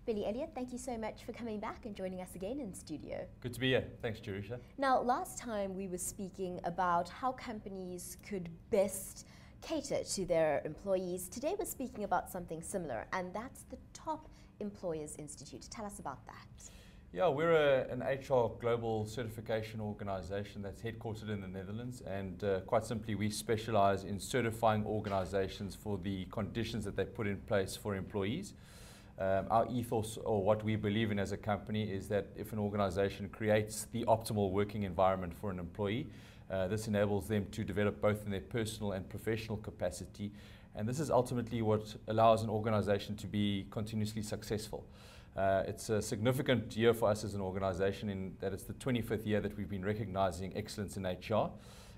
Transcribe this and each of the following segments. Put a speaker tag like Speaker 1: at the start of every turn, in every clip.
Speaker 1: Billy Elliott, thank you so much for coming back and joining us again in studio.
Speaker 2: Good to be here. Thanks, Jerusha.
Speaker 1: Now, last time we were speaking about how companies could best cater to their employees. Today we're speaking about something similar, and that's the Top Employers Institute. Tell us about that.
Speaker 2: Yeah, we're an HR global certification organization that's headquartered in the Netherlands, and quite simply we specialize in certifying organizations for the conditions that they put in place for employees. Our ethos, or what we believe in as a company, is that if an organization creates the optimal working environment for an employee, this enables them to develop both in their personal and professional capacity, and this is ultimately what allows an organization to be continuously successful. It's a significant year for us as an organization in that it's the 25th year that we've been recognizing excellence in HR.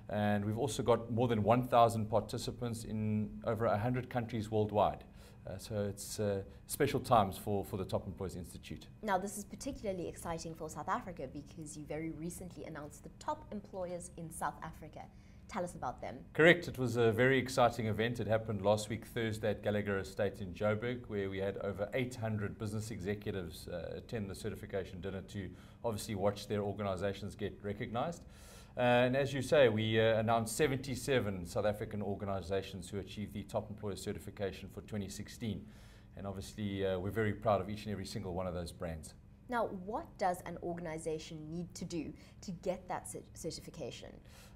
Speaker 2: And we've also got more than 1,000 participants in over 100 countries worldwide. So it's special times for the Top Employers Institute.
Speaker 1: Now, this is particularly exciting for South Africa because you very recently announced the Top Employers in South Africa. Tell us about them.
Speaker 2: Correct. It was a very exciting event. It happened last week, Thursday, at Gallagher Estate in Joburg, where we had over 800 business executives attend the certification dinner to obviously watch their organizations get recognized. And as you say, we announced 77 South African organizations who achieved the Top Employer certification for 2016. And obviously, we're very proud of each and every single one of those brands.
Speaker 1: Now, what does an organization need to do to get that certification?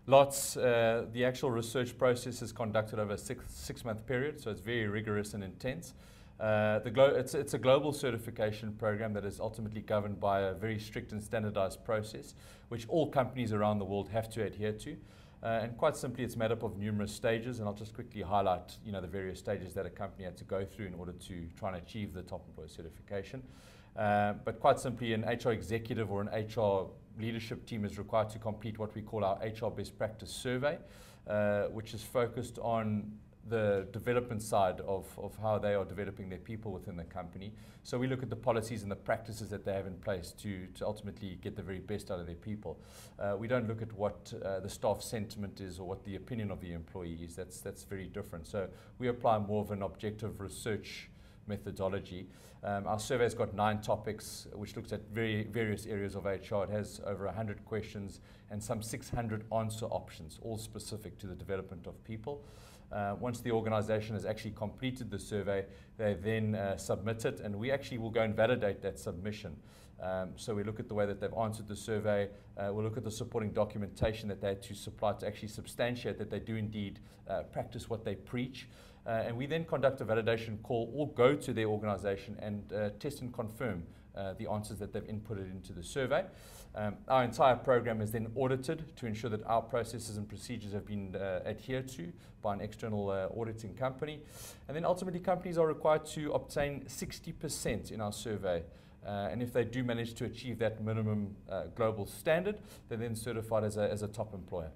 Speaker 2: Lots. The actual research process is conducted over a six-month period, so it's very rigorous and intense. It's a global certification program that is ultimately governed by a very strict and standardized process, which all companies around the world have to adhere to. And quite simply, it's made up of numerous stages, and I'll just quickly highlight the various stages that a company had to go through in order to try and achieve the Top Employer certification. But quite simply, an HR executive or an HR leadership team is required to complete what we call our HR best practice survey, which is focused on the development side of how they are developing their people within the company. So we look at the policies and the practices that they have in place to ultimately get the very best out of their people. We don't look at what the staff sentiment is or what the opinion of the employee is. That's very different. So we apply more of an objective research methodology. Our survey has got 9 topics, which looks at various areas of HR. It has over 100 questions and some 600 answer options, all specific to the development of people. Once the organization has actually completed the survey, they then submit it, and we actually will go and validate that submission. So we look at the way that they've answered the survey, we'll look at the supporting documentation that they had to supply to actually substantiate that they do indeed practice what they preach. And we then conduct a validation call or go to their organization and test and confirm the answers that they've inputted into the survey. Our entire program is then audited to ensure that our processes and procedures have been adhered to by an external auditing company. And then ultimately companies are required to obtain 60% in our survey. And if they do manage to achieve that minimum global standard, they're then certified as a top employer.